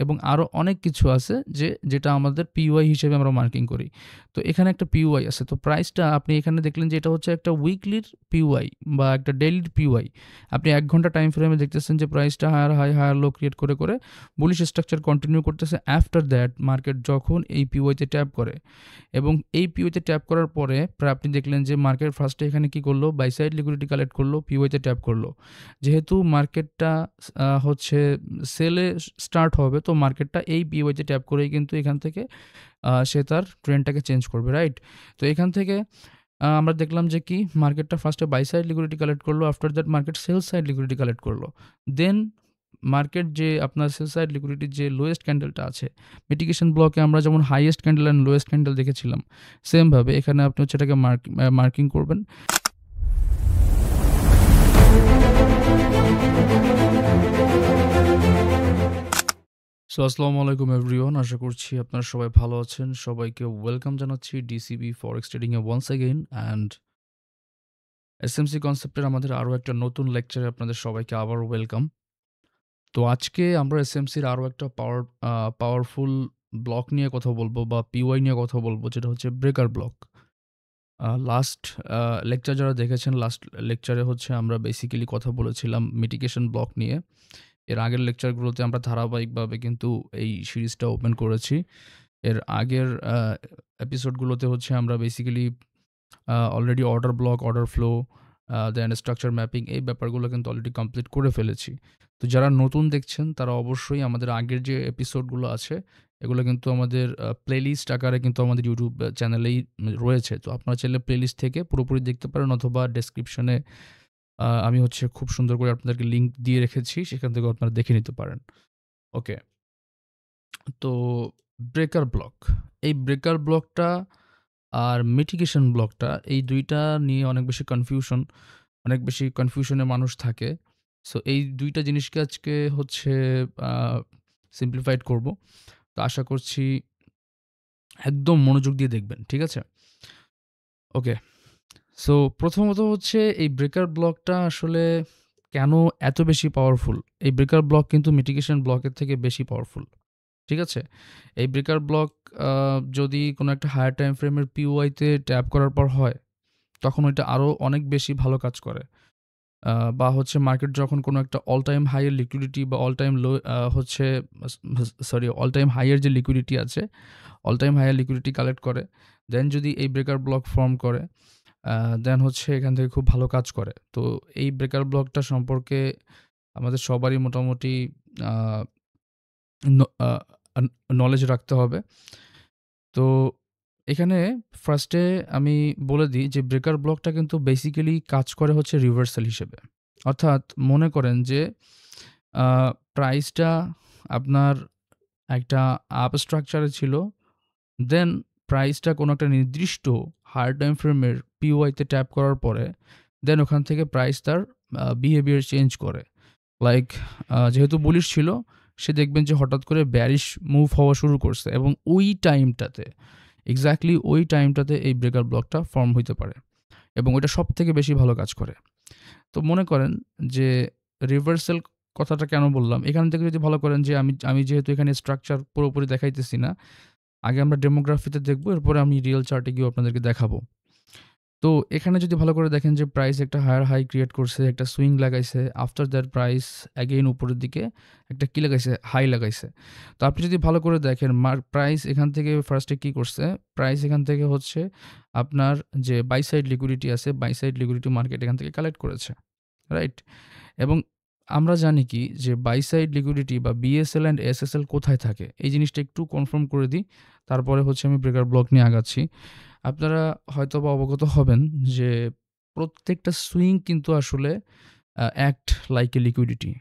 এবং আরও অনেক কিছু আছে যেটা আমাদের পিওয়াই হিসেবে আমরা মার্কিং করি। তো এখানে একটা পিওয়াই আছে। তো প্রাইসটা আপনি এখানে দেখলেন যে এটা হচ্ছে একটা উইকলির পিওয়াই বা একটা ডেইলির পিওয়াই। আপনি 1 ঘন্টা টাইম ফ্রেমে দেখতেছেন যে প্রাইসটা higher high higher low create করে বুলিশ স্ট্রাকচার কন্টিনিউ করতেছে। আফটার দ্যাট মার্কেট যখন এই পিওয়াইতে ট্যাপ করে এবং এই পিওইতে ট্যাপ করার পরে প্রায় আপনি দেখলেন যে মার্কেট ফার্স্টে এখানে কি করলো, বাই সাইড লিকুইডিটি কালেক্ট করলো, পিওইতে ট্যাপ করলো। যেহেতু মার্কেটটা হচ্ছে সেলে স্টার্ট হবে, তো মার্কেটটা এই পিওইতে ট্যাপ করেই কিন্তু এখান থেকে সে তার ট্রেন্ডটাকে চেঞ্জ করবে, রাইট? তো এখান থেকে আমরা দেখলাম যে কি মার্কেটটা ফার্স্টে বাই সাইড লিকুইডিটি কালেক্ট করলো, after that market sell side liquidity collect করলো। দেন মার্কেট যে আপনার সেল সাইড লিকুইডিটির যে লোয়েস্ট ক্যান্ডেলটা আছে, মিটিগেশন ব্লকে আমরা যেমন highest candle and lowest candle দেখেছিলাম, সেমভাবে এখানে আপনি হচ্ছে এটাকে মার্কিং করবেন। সো আসসালামু আলাইকুম এভরিওয়ান, আশা করছি আপনারা সবাই ভালো আছেন। সবাইকে ওয়েলকাম জানাচ্ছি ডিসিবি ফরেক্স ট্রেডিংয়ে ওয়ান্স অ্যাগেইন, অ্যান্ড এসএমসি কনসেপ্টের আমাদের আরও একটা নতুন লেকচারে আপনাদের সবাইকে আবারও ওয়েলকাম। তো আজকে আমরা এসএমসির আরও একটা পাওয়ারফুল ব্লক নিয়ে কথা বলবো বা পিওয়াই নিয়ে কথা বলবো, যেটা হচ্ছে ব্রেকার ব্লক। লাস্ট লেকচার যারা দেখেছেন, লাস্ট লেকচারে হচ্ছে আমরা বেসিক্যালি কথা বলেছিলাম মিটিগেশন ব্লক নিয়ে। এর আগের লেকচারগুলোতে আমরা ধারাবাহিকভাবে কিন্তু এই সিরিজটা ওপেন করেছি। এর আগের এপিসোডগুলোতে হচ্ছে আমরা basically already order block, order flow, then structure mapping, এই ব্যাপারগুলো কিন্তু অলরেডি কমপ্লিট করে ফেলেছি। তো যারা নতুন দেখছেন তারা অবশ্যই আমাদের আগের যে এপিসোডগুলো আছে এগুলো কিন্তু আমাদের প্লেলিস্ট আকারে কিন্তু আমাদের ইউটিউব চ্যানেলেই রয়েছে। তো আপনারা চাইলে প্লেলিস্ট থেকে পুরোপুরি দেখতে পারেন, অথবা ডেসক্রিপশনে আমি হচ্ছে খুব সুন্দর করে আপনাদেরকে লিঙ্ক দিয়ে রেখেছি, সেখান থেকে আপনারা দেখে নিতে পারেন। ওকে, তো ব্রেকার ব্লক, এই ব্রেকার ব্লকটা আর মিটিগেশন ব্লকটা, এই দুইটা নিয়ে অনেক বেশি কনফিউশনে মানুষ থাকে। সো এই দুইটা জিনিসকে আজকে হচ্ছে সিম্পলিফাইড করব। তো আশা করছি একদম মনোযোগ দিয়ে দেখবেন, ঠিক আছে? ওকে, সো প্রথমত হচ্ছে এই ব্রেকার ব্লকটা আসলে কেন এত বেশি পাওয়ারফুল। এই ব্রেকার ব্লক কিন্তু মিটিগেশন ব্লকের থেকে বেশি পাওয়ারফুল, ঠিক আছে? এই ব্রেকার ব্লক যদি কোনো একটা হায়ার টাইম ফ্রেমের পিওআইতে ট্যাপ করার পর হয়, তখন ওইটা আরও অনেক বেশি ভালো কাজ করে। বা হচ্ছে মার্কেট যখন কোনো একটা অল টাইম হাইয়ের লিকুইডিটি বা অল টাইম হাইয়ের যে লিকুইডিটি আছে, অল টাইম হাইয়ের লিকুইডিটি কালেক্ট করে, দেন যদি এই ব্রেকার ব্লক ফর্ম করে, দেন হচ্ছে এখান থেকে খুব ভালো কাজ করে। তো এই ব্রেকার ব্লকটা সম্পর্কে আমাদের সবারই মোটামুটি নলেজ রাখতে হবে। তো এখানে ফার্স্টে আমি বলে দিই যে ব্রেকার ব্লকটা কিন্তু বেসিক্যালি কাজ করে হচ্ছে রিভার্সাল হিসেবে। অর্থাৎ মনে করেন যে প্রাইসটা আপনার একটা আপ স্ট্রাকচারে ছিল, দেন প্রাইসটা কোনো একটা নির্দিষ্ট হায়ার টাইম ফ্রেমের পিওআইতে ট্যাপ করার পরে দেন ওখান থেকে প্রাইস তার বিহেভিয়ার চেঞ্জ করে। লাইক যেহেতু বুলিশ ছিল, সে দেখবেন যে হঠাৎ করে ব্যারিশ মুভ হওয়া শুরু করছে, এবং এক্স্যাক্টলি ওই টাইমটাতে এই ব্রেকার ব্লকটা ফর্ম হইতে পারে, এবং ওইটা সব থেকে বেশি ভালো কাজ করে। তো মনে করেন যে রিভার্সাল কথাটা কেন বললাম, এখান থেকে যদি ভালো করেন যে আমি যেহেতু এখানে স্ট্রাকচার পুরোপুরি দেখাইতেছি না, আগে আমরা ডেমোগ্রাফিতে দেখবো, এরপরে আমি রিয়েল চার্টে গিয়েও আপনাদেরকে দেখাবো। তো এখানে যদি ভালো করে দেখেন যে প্রাইস একটা হায়ার হাই ক্রিয়েট করছে, একটা সুইং লাগাইছে, আফটার দ্যাট প্রাইস অ্যাগেইন উপরের দিকে একটা কী লাগাইছে, হাই লাগাইছে। তো আপনি যদি ভালো করে দেখেন প্রাইস এখান থেকে ফার্স্টে কী করছে, প্রাইস এখান থেকে হচ্ছে আপনার যে বাই সাইড লিকুইডিটি আছে, বাই সাইড লিকুইডিটি মার্কেট এখান থেকে কালেক্ট করেছে, রাইট? এবং আমরা জানি কি যে বাই সাইড লিকুইডিটি বা বিএসএল অ্যান্ড এসএসএল কোথায় থাকে, এই জিনিসটা একটু কনফার্ম করে দিই, তারপরে হচ্ছে আমি ব্রেকার ব্লক নিয়ে আগাচ্ছি। আপনারা হয়তো বা অবগত হবেন যে প্রত্যেকটা সুইং কিন্তু আসলে অ্যাক্ট লাইক এ লিকুইডিটি,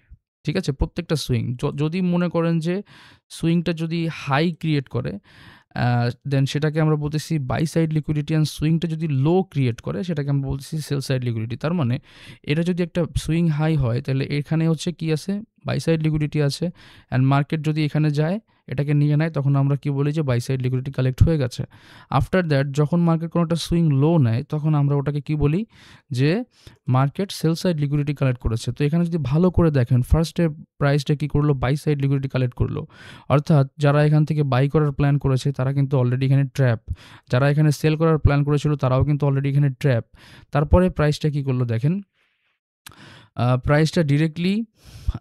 ঠিক আছে? প্রত্যেকটা সুইং যদি মনে করেন যে সুইংটা যদি হাই ক্রিয়েট করে, দেন সেটাকে আমরা বলতেছি বাই সাইড লিকুইডিটি, অ্যান্ড সুইংটা যদি লো ক্রিয়েট করে সেটাকে আমরা বলতেছি সেল সাইড লিকুইডিটি। তার মানে এটা যদি একটা সুইং হাই হয়, তাহলে এখানে হচ্ছে কি আছে, বাই সাইড লিকুইডিটি আছে, অ্যান্ড মার্কেট যদি এখানে যায় এটাকে নিয়ে নেয়, তখন আমরা কি বলি যে বাই সাইড লিকুইডিটি কালেক্ট হয়ে গেছে। আফটার দ্যাট যখন মার্কেট কোনো একটা সুইং লো নেয়, তখন আমরা ওটাকে কি বলি যে market sell side liquidity collect করেছে। তো এখানে যদি ভালো করে দেখেন, ফার্স্টে প্রাইসটা কী করলো, বাই সাইড লিকুইডিটি কালেক্ট করলো, অর্থাৎ যারা এখান থেকে বাই করার প্ল্যান করেছে তারা কিন্তু অলরেডি এখানে ট্র্যাপ, যারা এখানে সেল করার প্ল্যান করেছিল তারাও কিন্তু অলরেডি এখানে ট্র্যাপ। তারপরে প্রাইসটা কী করলো দেখেন, প্রাইসটা ডিরেক্টলি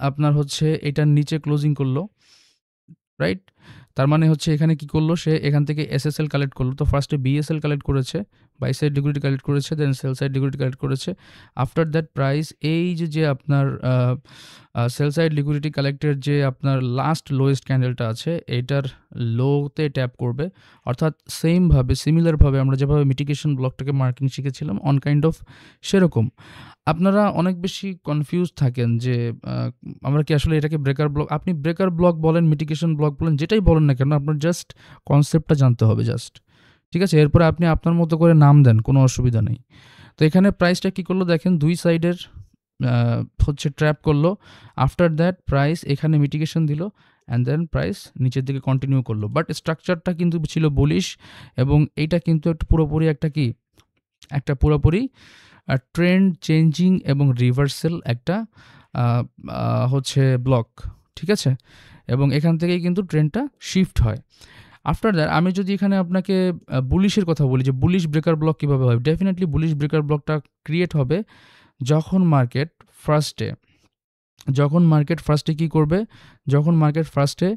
আপনার হচ্ছে এটার নিচে ক্লোজিং করলো, রাইট? তার মানে হচ্ছে এখানে কি করলো, সে এখান থেকে এসএসএল কালেক্ট করলো। তো ফার্স্টে বিএসএল কালেক্ট করেছে, বাই সাইড লিকুইডিটি কালেক্ট করেছে, দেন সেল সাইড লিকুইডিটি কালেক্ট করেছে। আফটার দ্যাট প্রাইস এই যে আপনার সেল সাইড লিকুইডিটি কালেক্টের যে আপনার লাস্ট লোয়েস্ট ক্যান্ডেলটা আছে এইটার লোতে ট্যাপ করবে, অর্থাৎ সিমিলারভাবে আমরা যেভাবে মিটিগেশন ব্লকটাকে মার্কিং শিখেছিলাম অন কাইন্ড অফ সেরকম। আপনারা অনেক বেশি কনফিউজ থাকেন যে আমরা কি আসলে এটাকে ব্রেকার ব্লক, আপনি ব্রেকার ব্লক বলেন, মিটিগেশন ব্লক বলেন, যেটাই বলেন না কেন, আপনার জাস্ট কনসেপ্টটা জানতে হবে জাস্ট, ঠিক আছে? এরপরে আপনি আপনার মতো করে নাম দেন, কোনো অসুবিধা নেই। তো এখানে প্রাইসটা কী করলো দেখেন, দুই সাইডের হচ্ছে ট্র্যাপ করলো। আফটার দ্যাট প্রাইস এখানে মিটিগেশন দিল, অ্যান্ড দেন প্রাইস নিচের দিকে কন্টিনিউ করলো। বাট স্ট্রাকচারটা কিন্তু ছিল বুলিশ, এবং এইটা কিন্তু একটা পুরোপুরি ট্রেন্ড চেঞ্জিং এবং রিভার্সাল একটা হচ্ছে ব্লক, ঠিক আছে? এবং এখান থেকেই কিন্তু ট্রেন্ডটা শিফট হয়। আফটার দ্যাট আমি যদি এখানে আপনাকে বুলিশের কথা বলি যে বুলিশ ব্রেকার ব্লক কীভাবে হয়, ডেফিনেটলি বুলিশ ব্রেকার ব্লকটা ক্রিয়েট হবে যখন মার্কেট ফার্স্টে কী করবে, যখন মার্কেট ফার্স্টে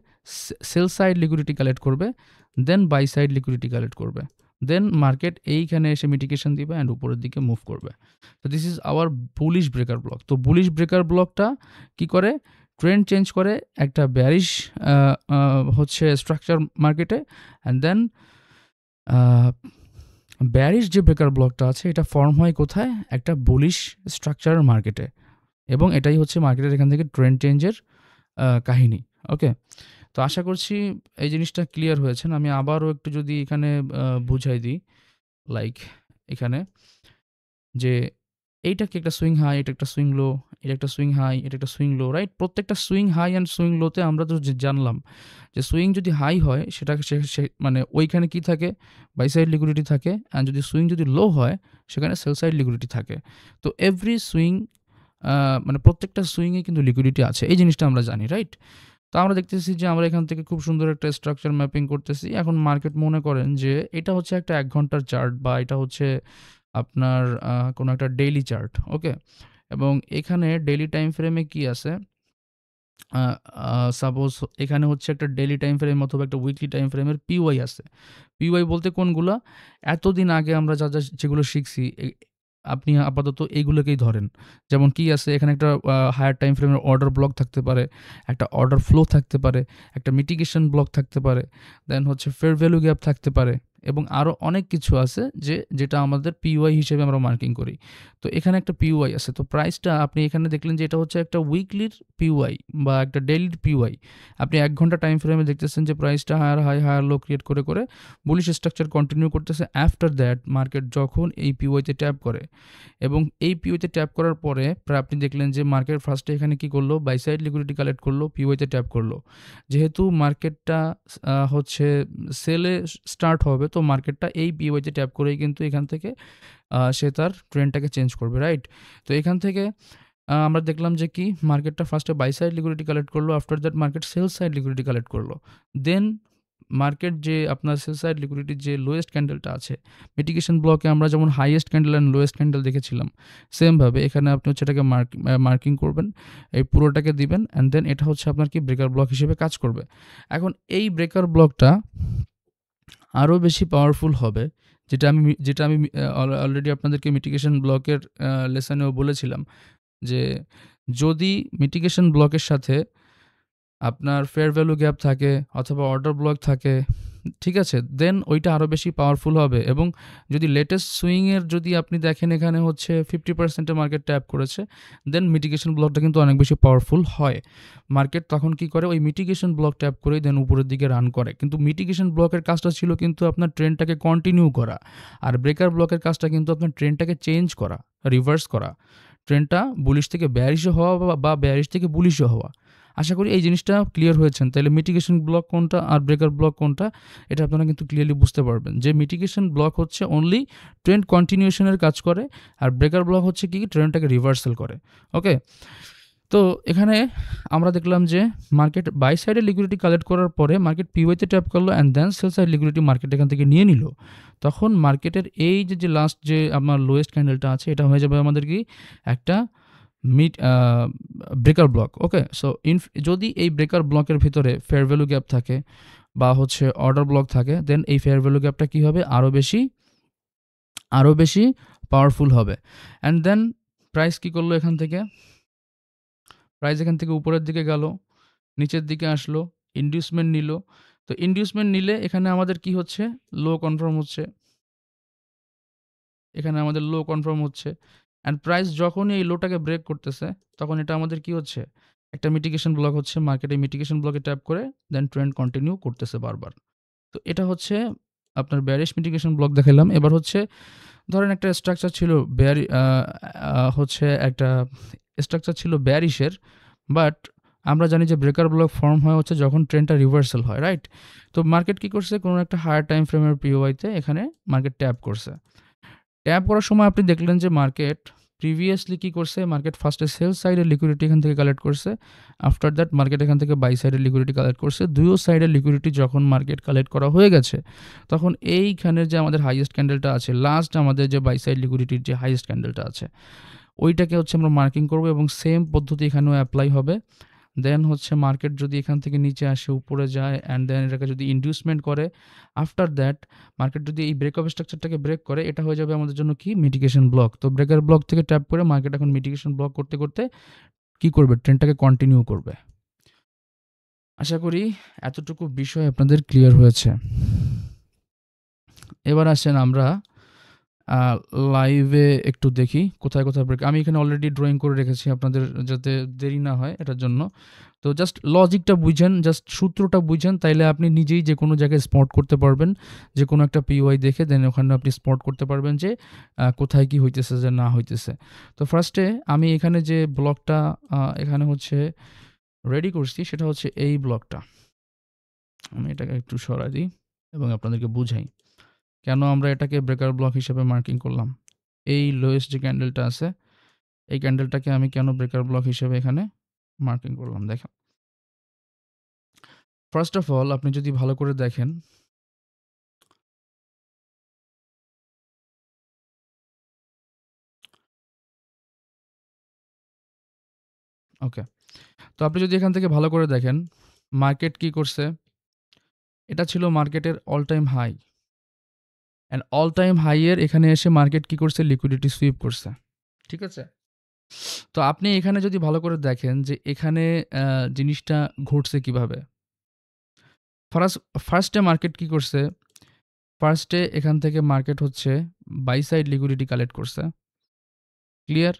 সেল সাইড লিকুইডিটি কালেক্ট করবে, দেন বাই সাইড লিকুইডিটি কালেক্ট করবে, দেন মার্কেট এইখানে এসে মিটিগেশন দিবে অ্যান্ড উপরের দিকে মুভ করবে। তো this is our bullish breaker block. তো বুলিশ ব্রেকার ব্লকটা কি করে, ট্রেন্ড চেঞ্জ করে একটা ব্যারিশ হচ্ছে স্ট্রাকচার মার্কেটে, অ্যান্ড দেন ব্যারিশ যে ব্রেকার ব্লকটা আছে এটা ফর্ম হয় কোথায়, একটা বুলিশ স্ট্রাকচার মার্কেটে, এবং এটাই হচ্ছে মার্কেটের এখান থেকে ট্রেন্ড চেঞ্জের কাহিনী। ওকে, তো আশা করছি এই জিনিসটা ক্লিয়ার হয়েছেন। আমি আবারও একটু যদি এখানে বুঝাই দিই, লাইক এখানে যে এইটাকে একটা সুইং হাই, এটা একটা সুইং লো, এটা একটা সুইং হাই, এটা একটা সুইং লো, রাইট? প্রত্যেকটা সুইং হাই অ্যান্ড সুইং লোতে আমরা তো জানলাম যে সুইং যদি হাই হয় সেটাকে মানে ওইখানে কি থাকে, বাই সাইড লিকুইডিটি থাকে, অ্যান্ড যদি সুইং যদি লো হয় সেখানে সেল সাইড লিকুইডিটি থাকে। তো এভরি সুইং মানে প্রত্যেকটা সুইংয়ে কিন্তু লিকুইডিটি আছে, এই জিনিসটা আমরা জানি, রাইট? তো আমরা দেখতেছি যে আমরা এখান থেকে খুব সুন্দর একটা স্ট্রাকচার ম্যাপিং করতেছি। এখন মার্কেট মনে করেন যে এটা হচ্ছে একটা 1 ঘন্টার চার্ট, বা এটা হচ্ছে আপনার কোনো একটা ডেইলি চার্ট, ওকে? এবং এখানে ডেইলি টাইম ফ্রেমে কি আছে, সাপোজ এখানে হচ্ছে একটা ডেইলি টাইম ফ্রেম অথবা একটা উইকলি টাইম ফ্রেমের পিওয়াই আছে। পিওয়াই বলতে কোনগুলা, এতদিন আগে আমরা যেগুলো শিখছি আপনি আপাতত এইগুলোকেই ধরেন। যেমন কি আছে, এখানে একটা হায়ার টাইম ফ্রেমের অর্ডার ব্লক থাকতে পারে, একটা অর্ডার ফ্লো থাকতে পারে, একটা মিটিগেশন ব্লক থাকতে পারে, দেন হচ্ছে ফেয়ার ভ্যালু গ্যাপ থাকতে পারে, এবং আরও অনেক কিছু আছে যেটা আমাদের পিওয়াই হিসেবে আমরা মার্কিং করি। তো এখানে একটা পিওয়াই আছে। তো প্রাইসটা আপনি এখানে দেখলেন যে এটা হচ্ছে একটা উইকলির পিওয়াই বা একটা ডেইলির পিওয়াই। আপনি 1 ঘন্টা টাইম ফ্রেমে দেখতেছেন যে প্রাইসটা হায়ার লো ক্রিয়েট করে বুলিশ স্ট্রাকচার কন্টিনিউ করতেছে। আফটার দ্যাট মার্কেট যখন এই পিওয়াইতে ট্যাপ করে, এবং এই পিওইতে ট্যাপ করার পরে আপনি দেখলেন যে মার্কেট ফার্স্টে এখানে কি করলো, বাই সাইড লিকুইডিটি কালেক্ট করলো, পিওইতে ট্যাপ করলো। যেহেতু মার্কেটটা হচ্ছে সেলে স্টার্ট হবে, তো মার্কেটটা এই পিওইতে ট্যাপ করেই কিন্তু এখান থেকে সে তার ট্রেন্ডটাকে চেঞ্জ করবে, রাইট? তো এখান থেকে আমরা দেখলাম যে কি মার্কেটটা ফার্স্টে বাই সাইড লিকুইডিটি কালেক্ট করলো, after that market sell side liquidity collect করলো, দেন মার্কেট যে আপনার সেল সাইড লিকুইডিটির যে লোয়েস্ট ক্যান্ডেলটা আছে, মিটিগেশন ব্লকে আমরা যেমন highest candle and lowest candle দেখেছিলাম, সেমভাবে এখানে আপনি হচ্ছে এটাকে মার্কিং করবেন, এই পুরোটাকে দিবেন, অ্যান্ড দেন এটা হচ্ছে আপনার কি ব্রেকার ব্লক হিসেবে কাজ করবে। এখন এই ব্রেকার ব্লকটা আরও বেশি পাওয়ারফুল হবে, যেটা আমি অলরেডি আপনাদেরকে মিটিগেশন ব্লকের লেসনেও বলেছিলাম, যে যদি মিটিগেশন ব্লকের সাথে আপনার ফেয়ার ভ্যালু গ্যাপ থাকে অথবা অর্ডার ব্লক থাকে, ঠিক আছে, দেন ওইটা আরও বেশি পাওয়ারফুল হবে। এবং যদি লেটেস্ট সুইংয়ের যদি আপনি দেখেন এখানে হচ্ছে 50% মার্কেট ট্যাপ করেছে, দেন মিটিগেশন ব্লকটা কিন্তু অনেক বেশি পাওয়ারফুল হয়। মার্কেট তখন কি করে, ওই মিটিগেশন ব্লক ট্যাপ করেই দেন উপরের দিকে রান করে। কিন্তু মিটিগেশন ব্লকের কাজটা ছিল কিন্তু আপনার ট্রেন্ডটাকে কন্টিনিউ করা, আর ব্রেকার ব্লকের কাজটা কিন্তু আপনার ট্রেন্ডটাকে চেঞ্জ করা, রিভার্স করা, ট্রেন্ডটা বুলিশ থেকে ব্যারিশও হওয়া বা ব্যারিশ থেকে বুলিশও হওয়া। আশা করি এই জিনিসটা ক্লিয়ার হয়েছেন। তাইলে মিটিগেশন ব্লক কোনটা আর ব্রেকার ব্লক কোনটা এটা আপনারা কিন্তু ক্লিয়ারলি বুঝতে পারবেন। যে মিটিগেশন ব্লক হচ্ছে অনলি ট্রেন্ড কন্টিনিউশন এর কাজ করে, আর ব্রেকার ব্লক হচ্ছে কি ট্রেন্ডটাকে রিভার্সাল করে। ওকে? তো এখানে আমরা দেখলাম যে মার্কেট বাই সাইডে লিকুইডিটি কালেক্ট করার পরে মার্কেট পিওয়াইতে ট্যাপ করলো and then sell side liquidity market এখান থেকে নিয়ে নিল। তখন মার্কেটের এই যে লাস্ট যে আপনার লোয়েস্ট ক্যান্ডেলটা আছে এটা হয়ে যাবে আমাদের কি একটা মিড ব্রেকার ব্লক। ওকে, সো যদি এই ব্রেকার ব্লকের ভিতরে ফেয়ার ভ্যালু গ্যাপ থাকে বা হচ্ছে অর্ডার ব্লক থাকে, দেন এই ফেয়ার ভ্যালু গ্যাপটা কী হবে, আরও বেশি পাওয়ারফুল হবে। অ্যান্ড দেন প্রাইস কী করলো, প্রাইস এখান থেকে উপরের দিকে গেল, নিচের দিকে আসলো, ইনডিউসমেন্ট নিল। তো ইনডিউসমেন্ট নিলে এখানে আমাদের কি হচ্ছে, লো কনফার্ম হচ্ছে, এখানে আমাদের লো কনফার্ম হচ্ছে। অ্যান্ড প্রাইস যখনই এই লোটাকে ব্রেক করতেছে তখন এটা আমাদের কি হচ্ছে, একটা মিটিগেশন ব্লক হচ্ছে। মার্কেটে মিটিগেশন ব্লকে ট্যাপ করে দেন ট্রেন্ড কন্টিনিউ করতেছে বারবার। তো এটা হচ্ছে আপনার ব্যারিশ মিটিগেশন ব্লক দেখালাম। এবার হচ্ছে ধরেন একটা স্ট্রাকচার ছিল একটা স্ট্রাকচার ছিল ব্যারিশের, বাট আমরা জানি যে ব্রেকার ব্লক ফর্ম হয় হচ্ছে যখন ট্রেন্ডটা রিভার্সাল হয়, রাইট? তো মার্কেট কি করছে, কোনো একটা হায়ার টাইম ফ্রেমের পিওয়াইতে এখানে মার্কেট ট্যাপ করছে। ট্যাপ করার সময় আপনি দেখলেন যে মার্কেট প্রিভিয়াসলি কী করছে, মার্কেট ফার্স্টে সেল সাইডের লিকুইডিটি এখান থেকে কালেক্ট করছে, আফটার দ্যাট মার্কেট এখান থেকে বাই সাইডের লিকুইডিটি কালেক্ট করছে। দুইও সাইডের লিকুইডিটি যখন মার্কেট কালেক্ট করা হয়ে গেছে তখন এইখানের যে আমাদের হাইয়েস্ট ক্যান্ডেলটা আছে, লাস্ট আমাদের যে বাই সাইড লিকুইডিটির যে হাইয়েস্ট ক্যান্ডেলটা আছে ওইটাকে হচ্ছে আমরা মার্কিং করবো এবং সেম পদ্ধতি এখানেও অ্যাপ্লাই হবে। দেন হচ্ছে মার্কেট যদি এখান থেকে নিচে আসে উপরে যায় অ্যান্ড দেন এটাকে যদি ইনডিউসমেন্ট করে, আফটার দ্যাট মার্কেট যদি এই ব্রেকআপ স্ট্রাকচারটাকে ব্রেক করে, এটা হয়ে যাবে আমাদের জন্য কি, মিটিগেশন ব্লক। তো ব্রেকার ব্লক থেকে ট্যাপ করে মার্কেট এখন মিটিগেশন ব্লক করতে করতে কি করবে, ট্রেন্ডটাকে কন্টিনিউ করবে। আশা করি এতটুকু বিষয় আপনাদের ক্লিয়ার হয়েছে। এবার আসেন আমরা লাইভে একটু দেখি কোথায় কোথায় ব্রেক। আমি এখানে অলরেডি ড্রয়িং করে রেখেছি আপনাদের যাতে দেরি না হয় এটার জন্য। তো জাস্ট লজিকটা বুঝেন, জাস্ট সূত্রটা বুঝেন, তাইলে আপনি নিজেই যে কোনো জায়গায় স্পট করতে পারবেন। যে কোনো একটা পিওয়াই দেখে দেন ওখানে আপনি স্পট করতে পারবেন যে কোথায় কি হইতেছে যে না হইতেছে। তো ফার্স্টে আমি এখানে যে ব্লকটা এখানে হচ্ছে রেডি করছি সেটা হচ্ছে এই ব্লকটা। আমি এটাকে একটু সরাই দিই এবং আপনাদেরকে বুঝাই কেন আমরা এটাকে ব্রেকার ব্লক হিসেবে মার্কিং করলাম। এই লোয়েস্ট যে ক্যান্ডেলটা আছে এই ক্যান্ডেলটাকে আমি কেন ব্রেকার ব্লক হিসেবে এখানে মার্কিং করলাম, দেখেন। ফার্স্ট অফ অল আপনি যদি ভালো করে দেখেন, ওকে, তো আপনি যদি এখান থেকে ভালো করে দেখেন মার্কেট কি করছে, এটা ছিল মার্কেটের all time high, and all time হাইয়ের এখানে এসে মার্কেট কি করছে, লিকুইডিটি সুইপ করছে, ঠিক আছে? তো আপনি এখানে যদি ভালো করে দেখেন যে এখানে জিনিসটা ঘটছে কিভাবে। ফার্স্টে মার্কেট কি করছে, ফার্স্টে এখান থেকে মার্কেট হচ্ছে বাই সাইড লিকুইডিটি কালেক্ট করছে, ক্লিয়ার?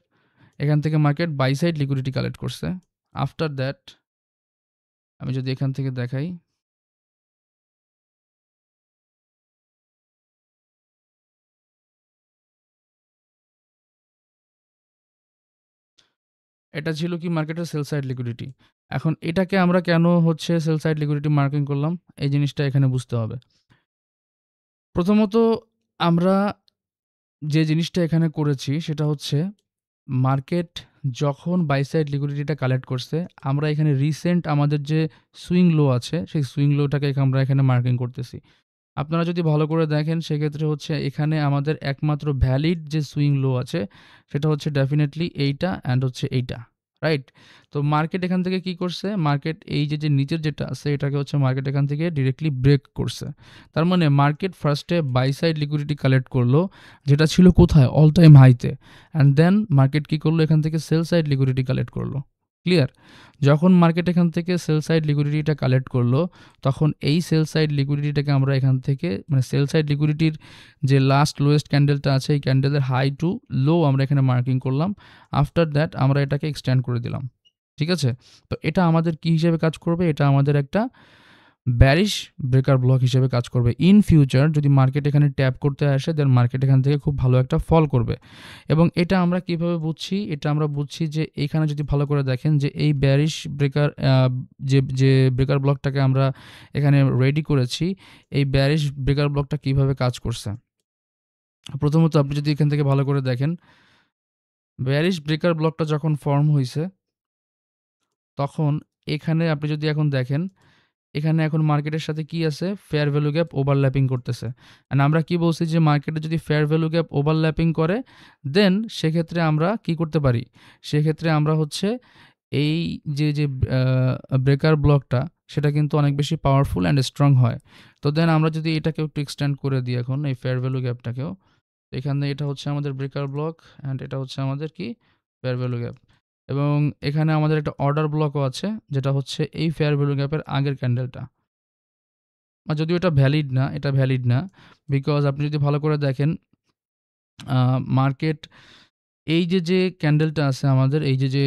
এখান থেকে market buy side liquidity collect করছে। আফটার দ্যাট আমি যদি এখান থেকে দেখাই, এটা ছিল কি মার্কেটের সেল সাইড লিকুইডিটি। এখন এটাকে আমরা কেন হচ্ছে সেল সাইড লিকুইডিটি মার্কিং করলাম, এই জিনিসটা এখানে বুঝতে হবে। প্রথমত আমরা যে জিনিসটা এখানে করেছি সেটা হচ্ছে মার্কেট যখন বাই সাইড লিকুইডিটিটা কালেক্ট করছে, আমরা এখানে রিসেন্ট আমাদের যে সুইং লো আছে সেই সুইং লোটাকে আমরা এখানে মার্কিং করতেছি। আপনারা যদি ভালো করে দেখেন সেক্ষেত্রে হচ্ছে এখানে আমাদের একমাত্র ভ্যালিড যে সুইং লো আছে সেটা হচ্ছে ডেফিনেটলি এইটা অ্যান্ড হচ্ছে এইটা, রাইট? তো মার্কেট এখান থেকে কি করছে, মার্কেট এই যে নিচের যেটা আছে এটাকে হচ্ছে মার্কেট এখান থেকে ডিরেক্টলি ব্রেক করছে। তার মানে মার্কেট ফার্স্টে বাই সাইড লিকুইডিটি কালেক্ট করলো যেটা ছিল কোথায়, অল টাইম হাইতে, অ্যান্ড দেন মার্কেট কি করলো, এখান থেকে সেল সাইড লিকুইডিটি কালেক্ট করলো, ক্লিয়ার? যখন মার্কেট এখান থেকে সেল সাইড লিকুইডিটিটা কালেক্ট করলো তখন এই সেল সাইড লিকুইডিটিটাকে আমরা এখান থেকে মানে সেল সাইড লিকুইডিটির যে লাস্ট লোয়েস্ট ক্যান্ডেলটা আছে এই ক্যান্ডেলের হাই টু লো আমরা এখানে মার্কিং করলাম। আফটার দ্যাট আমরা এটাকে এক্সটেন্ড করে দিলাম, ঠিক আছে? তো এটা আমাদের কি হিসেবে কাজ করবে, এটা আমাদের একটা bearish ব্রেকার ব্লক হিসেবে কাজ করবে। ইন ফিউচার যদি মার্কেট এখানে ট্যাপ করতে আসে, দেন মার্কেট এখান থেকে খুব ভালো একটা ফল করবে। এবং এটা আমরা কিভাবে বুঝছি? এটা আমরা বুঝছি যে এইখানে যদি ভালো করে দেখেন যে এই bearish ব্রেকার যে ব্রেকার ব্লকটাকে আমরা এখানে রেডি করেছি, এই bearish ব্রেকার ব্লকটা কিভাবে কাজ করছে। প্রথমত আপনি যদি এখান থেকে ভালো করে দেখেন, bearish ব্রেকার ব্লকটা যখন ফর্ম হইছে, তখন এখানে আপনি যদি এখন দেখেন, এখানে এখন মার্কেটের সাথে কি আছে? ফেয়ার ভ্যালু গ্যাপ ওভারল্যাপিং করতেছে। অ্যান্ড আমরা কি বলছি যে মার্কেটে যদি ফেয়ার ভ্যালু গ্যাপ ওভারল্যাপিং করে, দেন সেক্ষেত্রে আমরা কি করতে পারি? সেক্ষেত্রে আমরা হচ্ছে এই যে ব্রেকার ব্লকটা, সেটা কিন্তু অনেক বেশি পাওয়ারফুল অ্যান্ড স্ট্রং হয়। তো দেন আমরা যদি এটাকেও একটু এক্সটেন্ড করে দিই এখন এই ফেয়ার ভ্যালু গ্যাপটাকেও, এখানে এটা হচ্ছে আমাদের ব্রেকার ব্লক অ্যান্ড এটা হচ্ছে আমাদের কি? Fair value gap. এবং এখানে আমাদের একটা অর্ডার ব্লকও আছে, যেটা হচ্ছে এই ফেয়ার ভ্যালু গ্যাপের আগের ক্যান্ডেলটা। যদিও এটা ভ্যালিড না, এটা ভ্যালিড না। বিকজ আপনি যদি ভালো করে দেখেন, মার্কেট এই যে ক্যান্ডেলটা আছে আমাদের, এই যে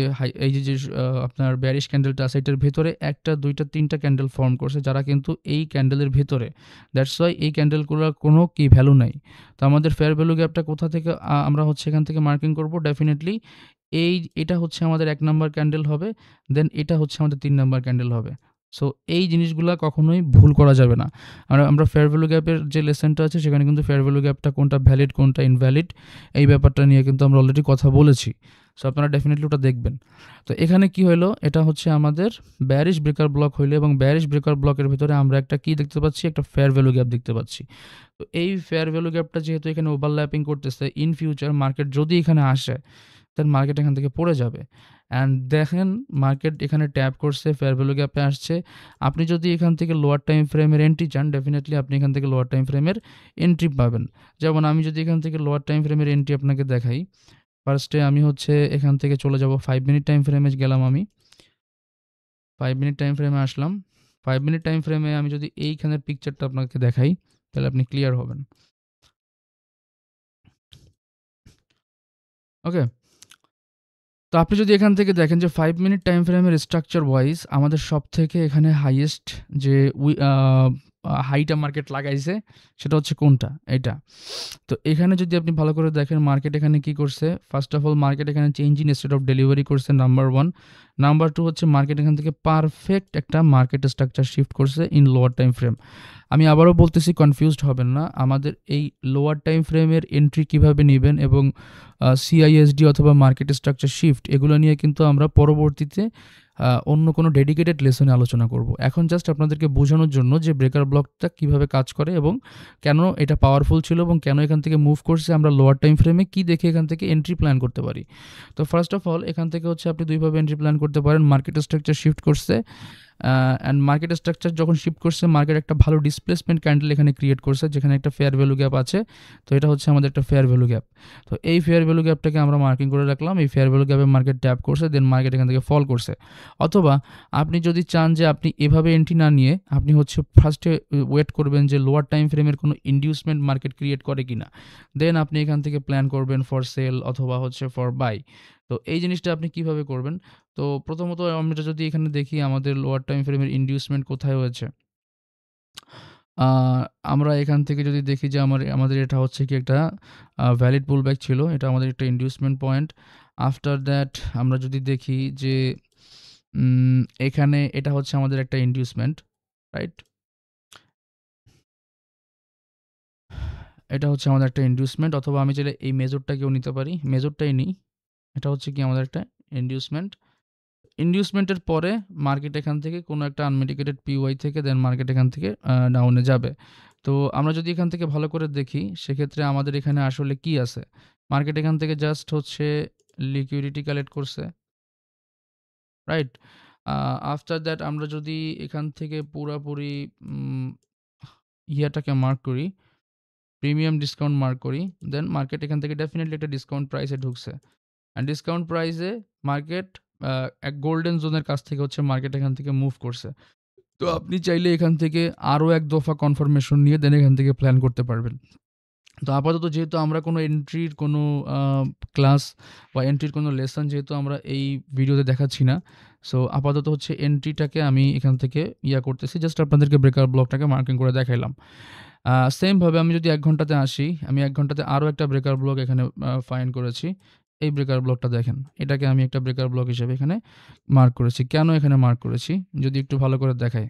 আপনার bearish ক্যান্ডেলটা আছে, এটার ভেতরে ১ টা ২ টা ৩ টা ক্যান্ডেল ফর্ম করছে, যারা কিন্তু এই ক্যান্ডেলের ভেতরে। দ্যাটস ওয়াই এই ক্যান্ডেলগুলোর কোনো কি ভ্যালু নাই। তো আমাদের ফেয়ার ভ্যালু গ্যাপটা কোথা থেকে আমরা হচ্ছে এখান থেকে মার্কিং করব? ডেফিনিটলি এটা হচ্ছে আমাদের ১ নাম্বার ক্যান্ডেল হবে। দেন এটা হচ্ছে আমাদের ৩ নাম্বার ক্যান্ডেল হবে। সো এই জিনিসগুলা কখনোই ভুল করা যাবে না। আমরা ফেয়ার ভ্যালু গ্যাপের যে লেসনটা আছে, সেখানে কিন্তু ফেয়ার ভ্যালু গ্যাপটা কোনটা ভ্যালিড, কোনটা ইনভ্যালিড, এই ব্যাপারটা নিয়ে কিন্তু আমরা অলরেডি কথা বলেছি। সো আপনারা ডেফিনিটলি ওটা দেখবেন। তো এখানে কি হইলো? এটা হচ্ছে আমাদের bearish ব্রেকার ব্লক হইলো, এবং bearish ব্রেকার ব্লকের ভিতরে আমরা একটা কি দেখতে পাচ্ছি? একটা ফেয়ার ভ্যালু গ্যাপ দেখতে পাচ্ছি। তো এই ফেয়ার ভ্যালু গ্যাপটা যেহেতু এখানে ওভারল্যাপিং করতেছে, ইন ফিউচার মার্কেট যদি এখানে আসে, দেন মার্কেট এখান থেকে পড়ে যাবে। অ্যান্ড দেখেন মার্কেট এখানে ট্যাপ করছে, ফেয়ার ভ্যালু গ্যাপে আসছে। আপনি যদি এখান থেকে লোয়ার টাইম ফ্রেমের এন্ট্রি চান, ডেফিনিটলি আপনি এখান থেকে লোয়ার টাইম ফ্রেমের এন্ট্রি পাবেন। যেমন আমি যদি এখান থেকে লোয়ার টাইম ফ্রেমের এন্ট্রি আপনাকে দেখাই, ফার্স্টে আমি হচ্ছে এখান থেকে চলে যাব 5 মিনিট টাইম ফ্রেমে গেলাম আমি। 5 মিনিট টাইম ফ্রেমে আসলাম। 5 মিনিট টাইম ফ্রেমে আমি যদি এইখানের পিকচারটা আপনাকে দেখাই, তাহলে আপনি ক্লিয়ার হবেন। ওকে? তো আপনি যদি এখান থেকে দেখেন যে 5 মিনিট টাইম ফ্রেমের স্ট্রাকচার ওয়াইজ আমাদের সবথেকে এখানে হাইয়েস্ট যে হাইটা মার্কেট লাগাইছে, সেটা হচ্ছে কোনটা? এইটা। তো এখানে যদি আপনি ভালো করে দেখেন মার্কেট এখানে কি করছে? ফার্স্ট অফ অল মার্কেট এখানে change in state of delivery করছে, নাম্বার 1। নাম্বার 2 হচ্ছে মার্কেট এখান থেকে পারফেক্ট একটা মার্কেট স্ট্রাকচার শিফট করছে ইন লোয়ার টাইম ফ্রেম। আমি আবারও বলতেছি, কনফিউজড হবেন না। আমাদের এই লোয়ার টাইম ফ্রেমের এন্ট্রি কিভাবে নিবেন এবং সিআইএসডি অথবা মার্কেট স্ট্রাকচার শিফট, এগুলো নিয়ে কিন্তু আমরা পরবর্তীতে অন্য কোনো ডেডিকেটেড লেসনে আলোচনা করব। এখন জাস্ট আপনাদেরকে বোঝানোর জন্য যে ব্রেকার ব্লকটা কিভাবে কাজ করে এবং কেন এটা পাওয়ারফুল ছিল এবং কেন এখান থেকে মুভ করছে, আমরা লোয়ার টাইম ফ্রেমে কি দেখে এখান থেকে এন্ট্রি প্ল্যান করতে পারি। তো ফার্স্ট অফ অল এখান থেকে হচ্ছে আপনি ২ ভাবে এন্ট্রি প্ল্যান করতে পারেন। মার্কেট স্ট্রাকচার শিফট করছে, অ্যান্ড মার্কেট স্ট্রাকচার যখন শিফট করছে, মার্কেট একটা ভালো ডিসপ্লেসমেন্ট ক্যান্ডেল এখানে ক্রিয়েট করছে, যেখানে একটা ফেয়ার ভ্যালু গ্যাপ আছে। তো এটা হচ্ছে আমাদের একটা ফেয়ার ভ্যালু গ্যাপ। তো এই ফেয়ার ভ্যালু গ্যাপটাকে আমরা মার্কিং করে রাখলাম। এই ফেয়ার ভ্যালু গ্যাপে মার্কেট ট্যাপ করছে, দেন মার্কেট এখান থেকে ফল করছে। অথবা আপনি যদি চান যে আপনি এভাবে এন্ট্রি না নিয়ে আপনি হচ্ছে ফার্স্টে ওয়েট করবেন যে লোয়ার টাইম ফ্রেমের কোনো ইনডিউসমেন্ট মার্কেট ক্রিয়েট করে কিনা, দেন আপনি এখান থেকে প্ল্যান করবেন ফর সেল অথবা হচ্ছে ফর বাই। তো এই জিনিসটা আপনি কিভাবে করবেন? তো প্রথমত আমরা যদি এখানে দেখি আমাদের লোয়ার টাইম ফ্রেমের ইনডিউসমেন্ট কোথায় হয়েছে, আ আমরা এখান থেকে যদি দেখি যে আমাদের এটা হচ্ছে কি একটা ভ্যালিড পুলব্যাক ছিল। এটা আমাদের একটা ইনডিউসমেন্ট পয়েন্ট। আফটার দ্যাট আমরা যদি দেখি যে এখানে এটা হচ্ছে আমাদের একটা ইনডিউসমেন্ট, রাইট? এটা হচ্ছে আমাদের একটা ইনডিউসমেন্ট, অথবা আমি চাইলে এই মেজরটাকেও নিতে পারি। মেজরটাই নিই। এটা হচ্ছে কি আমাদের একটা ইনডিউসমেন্ট। ইনডিউসমেন্টের পরে মার্কেট এখান থেকে কোনো একটা আনমিটিগেটেড পিওয়াই থেকে দেন মার্কেট এখান থেকে ডাউনে যাবে। তো আমরা যদি এখান থেকে ভালো করে দেখি, সেক্ষেত্রে আমাদের এখানে আসলে কি আছে? মার্কেট এখান থেকে জাস্ট হচ্ছে লিকুইডিটি কালেক্ট করছে, রাইট? আফটার দ্যাট আমরা যদি এখান থেকে পুরাপুরি উম ইয়াটাকে মার্ক করি, প্রিমিয়াম ডিসকাউন্ট মার্ক করি, দেন মার্কেট এখান থেকে ডেফিনিটলি একটা ডিসকাউন্ট প্রাইসে ঢুকছে। অ্যান্ড ডিসকাউন্ট প্রাইসে মার্কেট এক গোল্ডেন জোনের কাছ থেকে হচ্ছে মার্কেট এখান থেকে মুভ করছে। তো আপনি চাইলে এখান থেকে আরও এক দফা কনফার্মেশন নিয়ে দেন এখান থেকে প্ল্যান করতে পারবেন। তো আপাতত যেহেতু আমরা কোনো এন্ট্রির কোনো ক্লাস বা এন্ট্রির কোনো লেসন যেহেতু আমরা এই ভিডিওতে দেখাচ্ছি না। সো আপাতত হচ্ছে এন্ট্রিটাকে আমি এখান থেকে করতেছি। জাস্ট আপনাদেরকে ব্রেকার ব্লকটাকে মার্কিং করে দেখাইলাম। সেমভাবে আমি যদি ১ ঘন্টাতে আসি, আমি ১ ঘন্টাতে আরও একটা ব্রেকার ব্লক এখানে ফাইন্ড করেছি। এই ব্রেকার ব্লকটা দেখেন। এটাকে আমি একটা ব্রেকার ব্লক হিসেবে এখানে মার্ক করেছি। কেন এখানে মার্ক করেছি? যদি একটু ভালো করে দেখাই।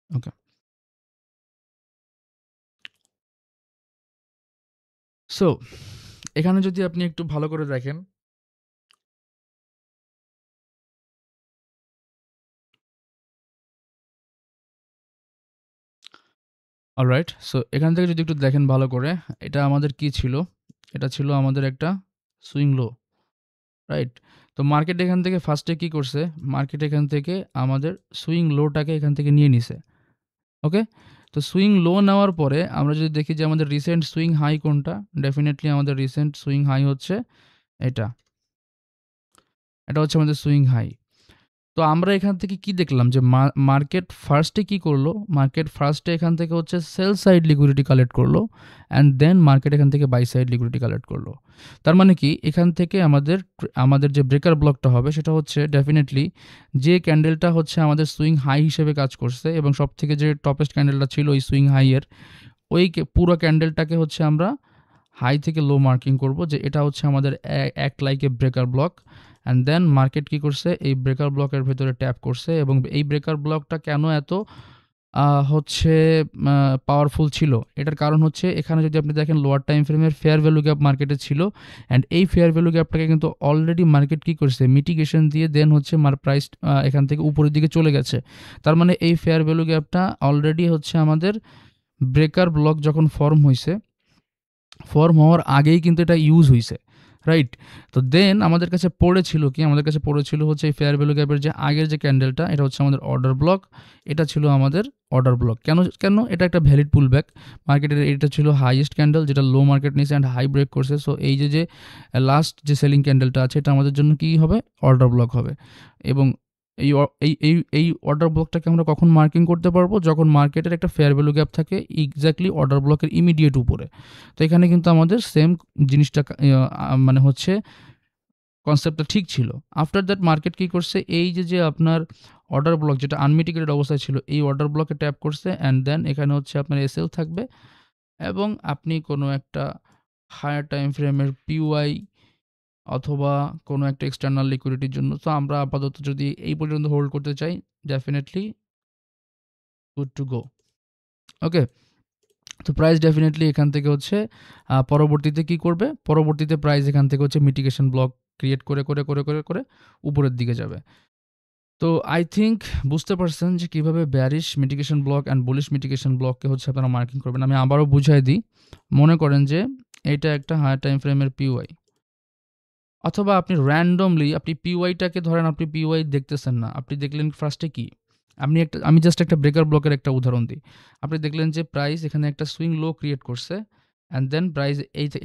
ওকে। সো এখানে যদি আপনি একটু ভালো করে দেখেন, অলরাইট। সো এখান থেকে যদি একটু দেখেন ভালো করে, এটা আমাদের কি ছিল? এটা ছিল আমাদের একটা সুইং লো, রাইট? তো মার্কেট এখান থেকে ফার্স্টে কি করছে? মার্কেট এখান থেকে আমাদের সুইং লোটাকে এখান থেকে নিয়ে নিছে। ওকে? তো সুইং লো নেওয়ার পরে আমরা যদি দেখি যে আমাদের রিসেন্ট সুইং হাই কোনটা? ডেফিনিটলি আমাদের রিসেন্ট সুইং হাই হচ্ছে এটা। এটা হচ্ছে আমাদের সুইং হাই। তো আমরা এখান থেকে কি দেখলাম যে মার্কেট ফার্স্টে কি করলো? মার্কেট ফার্স্টে এখান থেকে হচ্ছে সেল সাইড লিকুইডিটি কালেক্ট করলো অ্যান্ড দেন মার্কেট এখান থেকে বাই সাইড লিকুইডিটি কালেক্ট করলো। তার মানে কি এখান থেকে আমাদের যে ব্রেকার ব্লকটা হবে সেটা হচ্ছে ডেফিনিটলি যে ক্যান্ডেলটা হচ্ছে আমাদের সুইং হাই হিসেবে কাজ করছে এবং সবথেকে যে টপেস্ট ক্যান্ডেলটা ছিল ওই সুইং হাইয়ের ওই পুরো ক্যান্ডেলটাকে হচ্ছে আমরা হাই থেকে লো মার্কিং করব যে এটা হচ্ছে আমাদের act like a breaker block and then market কি করছে এই ব্রেকার ব্লকের ভেতরে ট্যাপ করছে এবং এই ব্রেকার ব্লকটা কেন এত হচ্ছে পাওয়ারফুল ছিল এটার কারণ হচ্ছে এখানে যদি আপনি দেখেন লোয়ার টাইম ফ্রেমের ফেয়ার ভ্যালু গ্যাপ মার্কেটে ছিল অ্যান্ড এই ফেয়ার ভ্যালু গ্যাপটাকে কিন্তু অলরেডি মার্কেট কি করছে মিটিগেশন দিয়ে দেন হচ্ছে প্রাইস এখান থেকে উপরের দিকে চলে গেছে। তার মানে এই ফেয়ার ভ্যালু গ্যাপটা অলরেডি হচ্ছে আমাদের ব্রেকার ব্লক যখন ফর্ম হওয়ার আগেই কিন্তু এটা ইউজ হইছে, রাইট? তো দেন আমাদের কাছে পড়েছিল কি? আমাদের কাছে পড়েছিল হচ্ছে এই ফেয়ার ভ্যালু গ্যাপের যে আগের যে ক্যান্ডেলটা এটা হচ্ছে আমাদের অর্ডার ব্লক। এটা ছিল আমাদের অর্ডার ব্লক। কেন? এটা একটা ভ্যালিড পুলব্যাক। মার্কেটের এটা ছিল হাইয়েস্ট ক্যান্ডেল যেটা লো মার্কেট নিয়েছে অ্যান্ড হাই ব্রেক করছে। সো এই যে লাস্ট যে সেলিং ক্যান্ডেলটা আছে এটা আমাদের জন্য কি হবে? অর্ডার ব্লক হবে। এবং এই অ এই এই এই অর্ডার ব্লকটাকে আমরা কখন মার্কিং করতে পারবো? যখন মার্কেটের একটা ফেয়ার ভ্যালু গ্যাপ থাকে এক্সাক্টলি অর্ডার ব্লকের ইমিডিয়েট উপরে। তো এখানে কিন্তু আমাদের সেম জিনিসটা মানে হচ্ছে কনসেপ্টটা ঠিক ছিল। আফটার দ্যাট মার্কেট কি করছে? এই যে আপনার অর্ডার ব্লক যেটা আনমিটিগেটেড অবস্থায় ছিল এই অর্ডার ব্লকে ট্যাপ করছে অ্যান্ড দেন এখানে হচ্ছে আপনার এসএল থাকবে এবং আপনি কোনো একটা হায়ার টাইম ফ্রেমের পিওয়াই অথবা কোনো একটা এক্সটার্নাল লিকুইডিটির জন্য তো আমরা আপাতত যদি এই পর্যন্ত হোল্ড করতে চাই ডেফিনিটলি গুড টু গো। ওকে? তো প্রাইস ডেফিনিটলি এখান থেকে হচ্ছে পরবর্তীতে কি করবে? পরবর্তীতে প্রাইস এখান থেকে হচ্ছে মিটিগেশন ব্লক ক্রিয়েট করে উপরের দিকে যাবে। তো আই থিংক বুঝতে পারছেন যে কিভাবে bearish mitigation block and bullish mitigation ব্লককে হচ্ছে আপনারা মার্কিং করবেন। আমি আবারও বুঝাই দিই। মনে করেন যে এইটা একটা হায়ার টাইম ফ্রেমের পিওয়াই অথবা আপনি র‍্যান্ডমলি আপনি পিওয়াইটাকে ধরেন আপনি পিওয়াই দেখতেছেন না। আপনি দেখলেন ফার্স্টে কি? আমি জাস্ট একটা ব্রেকার ব্লকের একটা উদাহরণ দিই। আপনি দেখলেন যে প্রাইস এখানে একটা সুইং লো ক্রিয়েট করছে অ্যান্ড দেন প্রাইস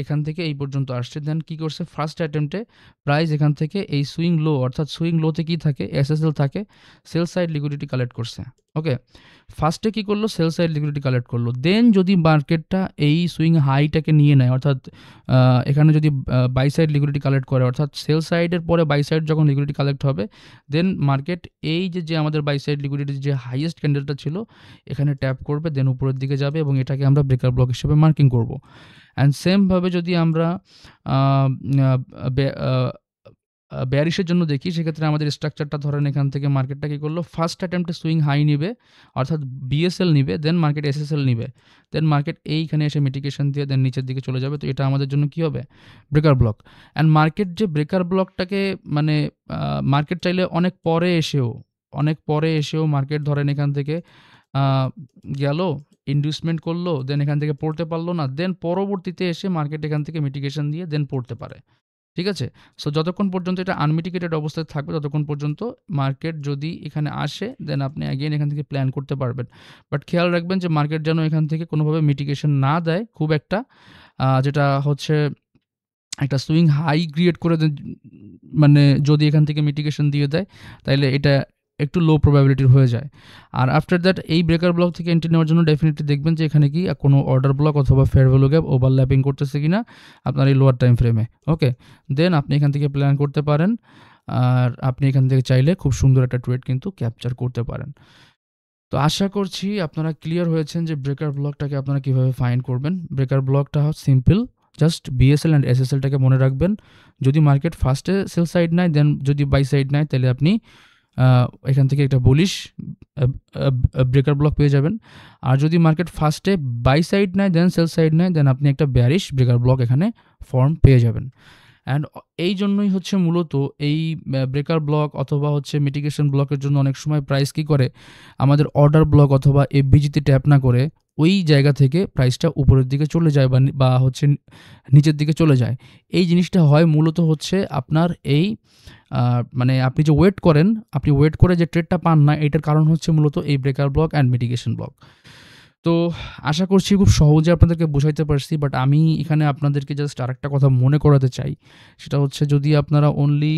এখান থেকে এই পর্যন্ত আসছে। দেন কি করছে? ফার্স্ট অ্যাটেম্পটে প্রাইস এখান থেকে এই সুইং লো অর্থাৎ সুইং লোতে কি থাকে? এসএসএল থাকে। সেল সাইড লিকুইডিটি কালেক্ট করছে। ওকে? ফার্স্টে কি করলো? সেল সাইড লিকুইডিটি কালেক্ট করলো। দেন যদি মার্কেটটা এই সুইং হাইটাকে নিয়ে নেয় অর্থাৎ এখানে যদি বাই সাইড লিকুইডিটি কালেক্ট করে অর্থাৎ সেল সাইডের পরে বাই সাইড যখন লিকুইডিটি কালেক্ট হবে দেন মার্কেট এই যে আমাদের বাই সাইড লিকুইডিটির যে হাইয়েস্ট ক্যান্ডেলটা ছিল এখানে ট্যাপ করবে দেন উপরের দিকে যাবে এবং এটাকে আমরা ব্রেকার ব্লক হিসেবে মার্কিং করব। অ্যান্ড সেমভাবে যদি আমরা বেয়ারিশের জন্য দেখি সেক্ষেত্রে আমাদের স্ট্রাকচারটা ধরেন এখান থেকে মার্কেটটা কী করলো? ফার্স্ট অ্যাটেম্পটে সুইং হাই নিবে অর্থাৎ বিএসএল নিবে দেন মার্কেট এসএসএল নিবে। দেন মার্কেট এইখানে এসে মিটিগেশন দিয়ে দেন নিচের দিকে চলে যাবে। তো এটা আমাদের জন্য কী হবে? Breaker block. অ্যান্ড মার্কেট যে ব্রেকার ব্লকটাকে মানে মার্কেট চাইলে অনেক পরে এসেও মার্কেট ধরেন এখান থেকে গেল, ইনডিউসমেন্ট করলো, দেন এখান থেকে পড়তে পারল না। দেন পরবর্তীতে এসে মার্কেট এখান থেকে মিটিগেশন দিয়ে দেন পড়তে পারে। ঠিক আছে? সো যতক্ষণ পর্যন্ত এটা আনমিটিগেটেড অবস্থায় থাকবে ততক্ষণ পর্যন্ত মার্কেট যদি এখানে আসে দেন আপনি এগেইন এখান থেকে প্ল্যান করতে পারবেন। বাট খেয়াল রাখবেন যে মার্কেট যেন এখান থেকে কোনোভাবে মিটিগেশন না দেয় খুব একটা যেটা হচ্ছে একটা সুইং হাই ক্রিয়েট করে মানে যদি এখান থেকে মিটিগেশন দিয়ে দেয় তাইলে একটু লো প্রবাবিলিটির হয়ে যায়। আর আফটার দ্যাট এই ব্রেকার ব্লক থেকে এন্ট্রি নেওয়ার জন্য ডেফিনিটলি দেখবেন যে এখানে কি কোনো অর্ডার ব্লক অথবা ফেয়ার ভ্যালু গ্যাপ ওভারল্যাপিং করতেছে কিনা আপনার এই লোয়ার টাইম ফ্রেমে। ওকে, দেন আপনি এখান থেকে প্ল্যান করতে পারেন। আর আপনি এখান থেকে চাইলে খুব সুন্দর একটা ট্রেড কিন্তু ক্যাপচার করতে পারেন। তো আশা করছি আপনারা ক্লিয়ার হয়েছেন যে ব্রেকার ব্লকটাকে আপনারা কীভাবে ফাইন্ড করবেন। ব্রেকার ব্লকটা সিম্পল, জাস্ট বিএসএল অ্যান্ড এসএসএলটাকে মনে রাখবেন। যদি মার্কেট ফার্স্টে সেল সাইড নেয়, দেন যদি বাই সাইড নেয়, তাহলে আপনি এখান থেকে একটা বুলিশ ব্রেকার ব্লক পেয়ে যাবেন। আর যদি মার্কেট ফার্স্টে বাই সাইড নেয়, দেন সেল সাইড নেয়, দেন আপনি একটা ব্যারিশ ব্রেকার ব্লক এখানে ফর্ম পেয়ে যাবেন। অ্যান্ড এই জন্যই হচ্ছে মূলত এই ব্রেকার ব্লক অথবা হচ্ছে মিটিগেশন ব্লকের জন্য অনেক সময় প্রাইস কী করে, আমাদের অর্ডার ব্লক অথবা এফবিজিতে ট্যাপ না করে ওই জায়গা থেকে প্রাইসটা উপরের দিকে চলে যায় বা হচ্ছে নিচের দিকে চলে যায়। এই জিনিসটা হয় মূলত হচ্ছে আপনার এই মানে আপনি যে ওয়েট করেন, আপনি ওয়েট করে যে ট্রেডটা পান না, এটার কারণ হচ্ছে মূলত এই breaker block and mitigation block. তো আশা করছি খুব সহজে আপনাদেরকে বোঝাইতে পারছি, বাট আমি এখানে আপনাদেরকে জাস্ট আরেকটা কথা মনে করাতে চাই। সেটা হচ্ছে যদি আপনারা অনলি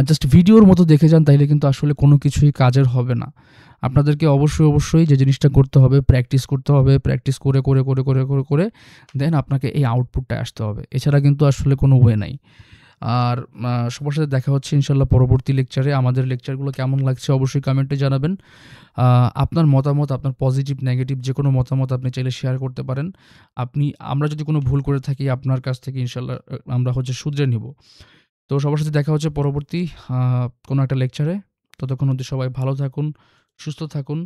জাস্ট ভিডিওর মতো দেখে যান, তাইলে কিন্তু আসলে কোনো কিছুই কাজের হবে না। আপনাদেরকে অবশ্যই যে জিনিসটা করতে হবে, প্র্যাকটিস করতে হবে। প্র্যাকটিস করে দেন আপনাকে এই আউটপুটটায় আসতে হবে। এছাড়া কিন্তু আসলে কোনো ওয়ে নাই। আর সবার সাথে দেখা হচ্ছে ইনশাল্লাহ পরবর্তী লেকচারে। আমাদের লেকচারগুলো কেমন লাগছে অবশ্যই কমেন্টে জানাবেন। আপনার মতামত, আপনার পজিটিভ, নেগেটিভ যে কোনো মতামত আপনি চাইলে শেয়ার করতে পারেন। আমরা যদি কোনো ভুল করে থাকি, আপনার কাছ থেকে ইনশাল্লাহ আমরা শুধরে নিব। তো সবার সাথে দেখা হচ্ছে পরবর্তী কোনো একটা লেকচারে। ততক্ষণ অবধি সবাই ভালো থাকুন, সুস্থ থাকুন।